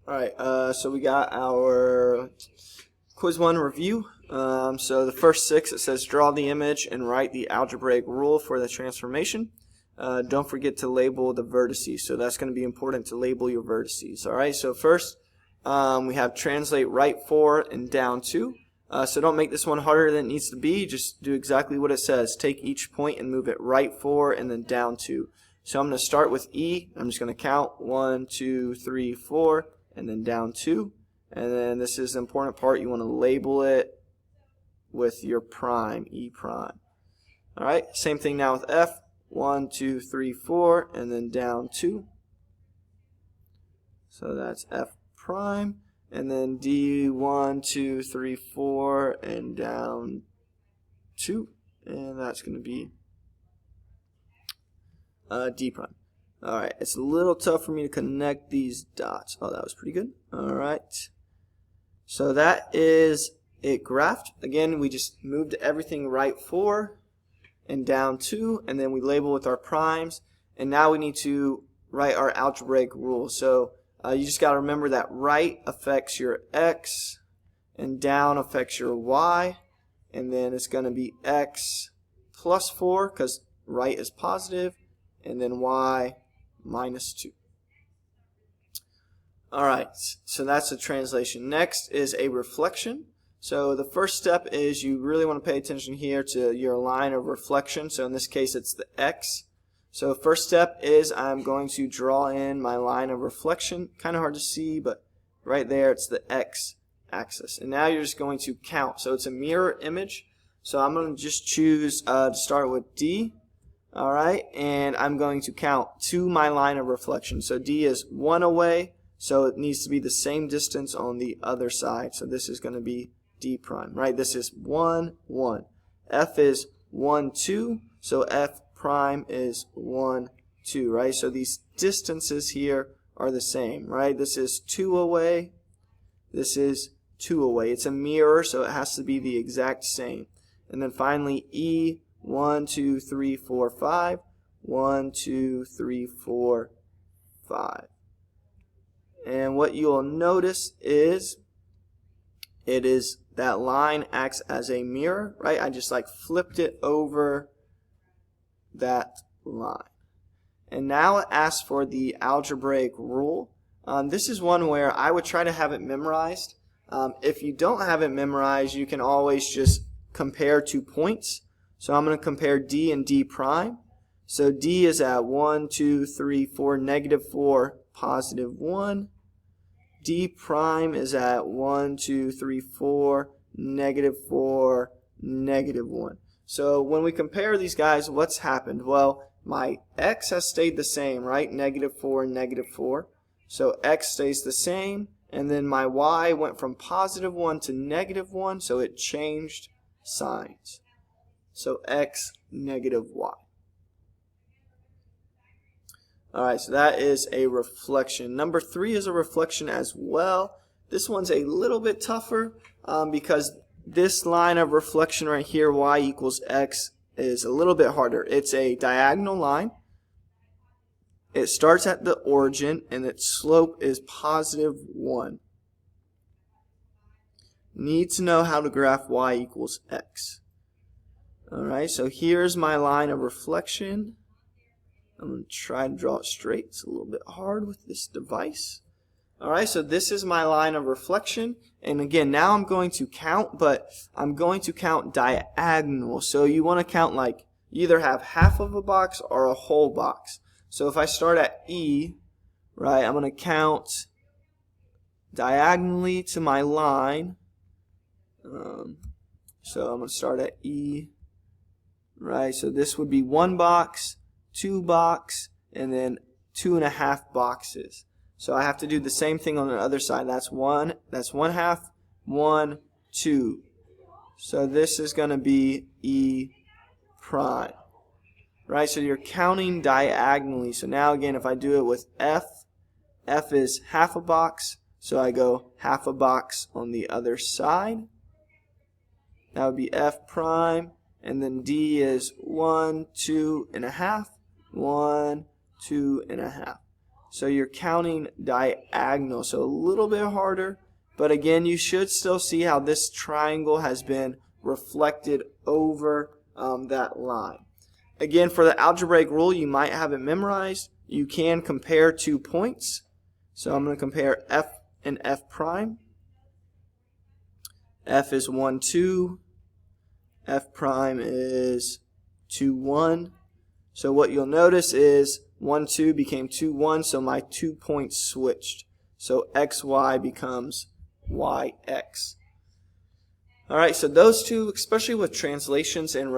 Alright, so we got our quiz 1 review. So the first 6, it says draw the image and write the algebraic rule for the transformation. Don't forget to label the vertices. So that's going to be important to label your vertices. Alright, so first we have translate right 4 and down 2. So don't make this one harder than it needs to be. Just do exactly what it says. Take each point and move it right 4 and then down 2. So I'm going to start with E. I'm just going to count 1, 2, 3, 4. And then down 2, and then this is the important part. You want to label it with your prime, E prime. Alright, same thing now with F, 1, 2, 3, 4, and then down 2. So that's F prime, and then D, 1, 2, 3, 4, and down 2, and that's going to be D prime. Alright, it's a little tough for me to connect these dots. Oh, that was pretty good. Alright. So that is it graphed. Again, we just moved everything right 4 and down 2, and then we label with our primes. And now we need to write our algebraic rule. So you just got to remember that right affects your x and down affects your y. And then it's going to be x plus 4 because right is positive, and then y minus 2. Alright, so that's a translation. Next is a reflection. So the first step is you really want to pay attention here to your line of reflection. So in this case it's the x. So first step is I'm going to draw in my line of reflection. Kind of hard to see, but right there it's the x axis. And now you're just going to count. So it's a mirror image. So I'm going to just choose to start with D. Alright, and I'm going to count to my line of reflection. So D is 1 away, so it needs to be the same distance on the other side. So this is going to be D prime, right? This is 1, 1. F is 1, 2, so F prime is 1, 2, right? So these distances here are the same, right? This is 2 away, this is 2 away. It's a mirror, so it has to be the exact same. And then finally E, 1, 2, 3, 4, 5. 1, 2, 3, 4, 5. And what you'll notice is that line acts as a mirror, right? I just like flipped it over that line. And now it asks for the algebraic rule. This is one where I would try to have it memorized. If you don't have it memorized, you can always just compare 2 points. So I'm going to compare D and D prime. So D is at 1, 2, 3, 4, negative 4, positive 1. D prime is at 1, 2, 3, 4, negative 4, negative 1. So when we compare these guys, what's happened? Well, my x has stayed the same, right? Negative 4 and negative 4. So x stays the same. And then my y went from positive 1 to negative 1, so it changed signs. So x, negative y. Alright, so that is a reflection. Number 3 is a reflection as well. This one's a little bit tougher because this line of reflection right here, y equals x, is a little bit harder. It's a diagonal line. It starts at the origin and its slope is positive 1. Need to know how to graph y equals x. Alright, so here's my line of reflection. I'm going to try to draw it straight. It's a little bit hard with this device. Alright, so this is my line of reflection. And again, now I'm going to count, but I'm going to count diagonal. So you want to count like you either have half of a box or a whole box. So if I start at E, right, I'm going to count diagonally to my line. So I'm going to start at E. Right, so this would be 1 box, 2 box, and then 2.5 boxes. So I have to do the same thing on the other side. That's 1 half, 1, 2. So this is going to be E prime. Right, so you're counting diagonally. So now again, if I do it with F, F is half a box, so I go half a box on the other side. That would be F prime. And then D is 1, 2.5, 1, 2.5. So you're counting diagonal, so a little bit harder, but again, you should still see how this triangle has been reflected over that line. Again, for the algebraic rule, you might have it memorized. You can compare 2 points. So I'm going to compare f and f prime. F is 1, 2. F prime is 2, 1. So what you'll notice is 1, 2 became 2, 1, so my 2 points switched. So xy becomes yx. Alright, so those two, especially with translations and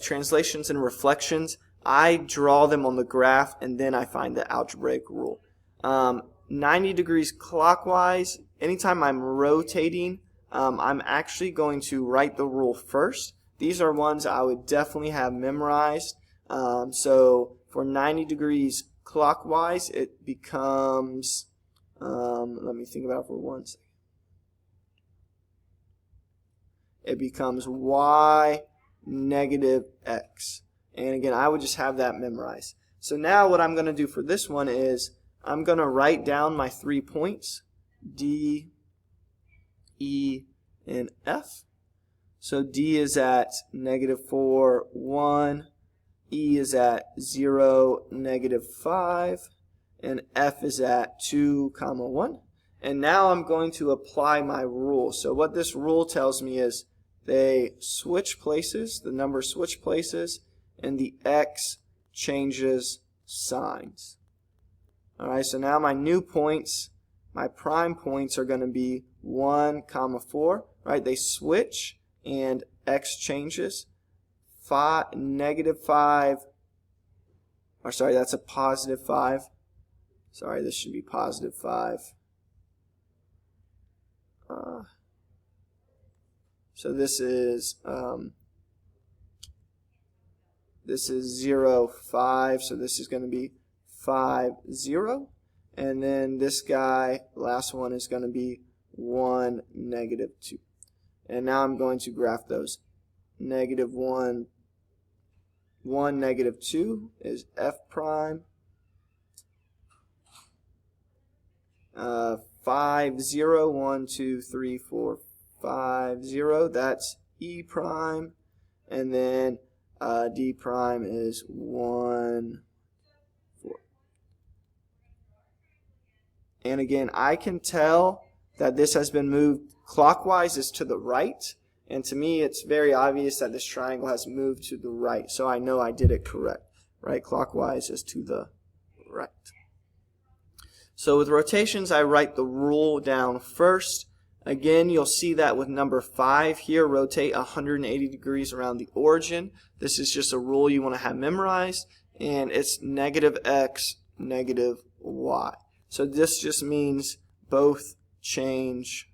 translations and reflections, I draw them on the graph and then I find the algebraic rule. 90 degrees clockwise, anytime I'm rotating, I'm actually going to write the rule first. These are ones I would definitely have memorized. So for 90 degrees clockwise, it becomes, let me think about it for 1 second. It becomes y negative x. And again, I would just have that memorized. So now what I'm going to do for this one is I'm going to write down my 3 points, D, E, and F. So D is at -4, 1. E is at 0, -5. And F is at 2, 1. And now I'm going to apply my rule. So what this rule tells me is they switch places, the numbers switch places, and the x changes signs. Alright, so now my new points, my prime points are going to be 1, 4. Right, they switch and x changes. -5, or sorry, that's a +5. Sorry, this should be +5. So this is 0, 5. So this is going to be 5, 0. And then this guy, last one, is going to be 1, -2. And now I'm going to graph those. -1, 1, -2 is f prime. 5, 0, 1, 2, 3, 4, 5, 0. That's E prime. And then D prime is 1, 4. And again, I can tell that this has been moved clockwise is to the right. And to me, it's very obvious that this triangle has moved to the right. So I know I did it correct. Right? Clockwise is to the right. So with rotations, I write the rule down first. Again, you'll see that with number 5 here, rotate 180 degrees around the origin. This is just a rule you want to have memorized, and it's -x, -y. So this just means both change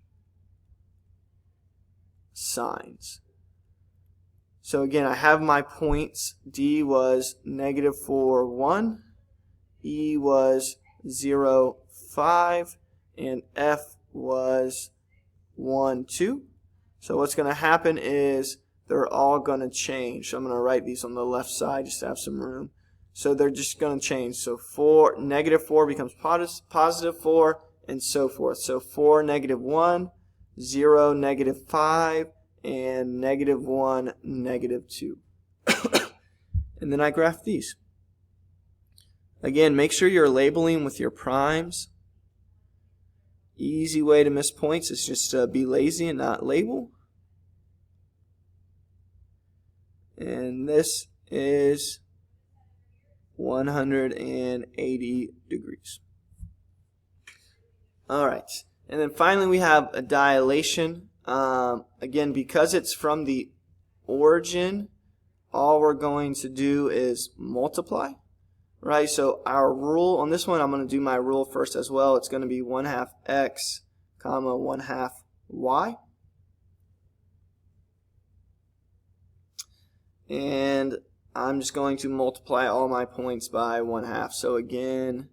signs. So again, I have my points. D was -4, 1. E was 0, 5. And F was 1, 2. So what's going to happen is they're all going to change. So I'm going to write these on the left side just to have some room. So they're just going to change. So -4 becomes +4 and so forth. So 4, -1, 0, -5, and -1, -2. And then I graph these. Again, make sure you're labeling with your primes. Easy way to miss points is just be lazy and not label. And this is 180 degrees. Alright, and then finally we have a dilation. Again, because it's from the origin, all we're going to do is multiply. Right, so our rule on this one, I'm going to do my rule first as well. It's going to be 1/2 x, 1/2 y. And I'm just going to multiply all my points by 1/2. So again,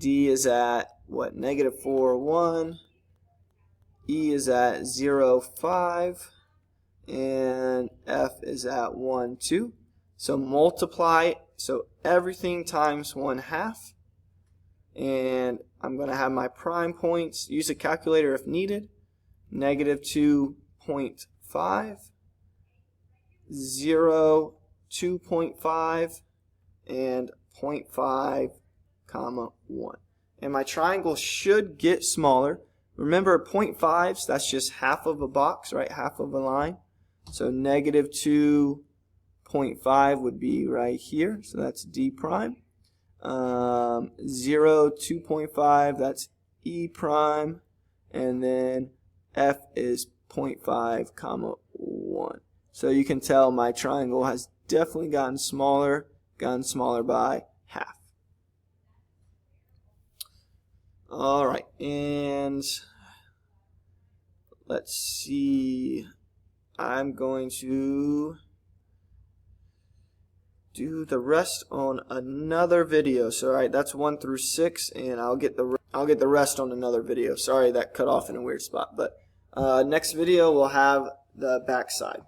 D is at what? -4, 1. E is at 0, 5. And F is at 1, 2. So multiply So everything times 1/2. And I'm going to have my prime points. Use a calculator if needed. -2.5, 0, 2.5, and 0.5, comma 1. And my triangle should get smaller. Remember 0.5s, that's just half of a box, right? Half of a line. So -2.5 would be right here. So that's D prime. 0, 2.5, that's E prime. And then F is 0.5, comma 1. So you can tell my triangle has definitely gotten smaller by half. Alright, and let's see. I'm going to do the rest on another video. So alright, that's 1 through 6, and I'll get the rest on another video. Sorry that cut off in a weird spot, but next video we'll have the back side.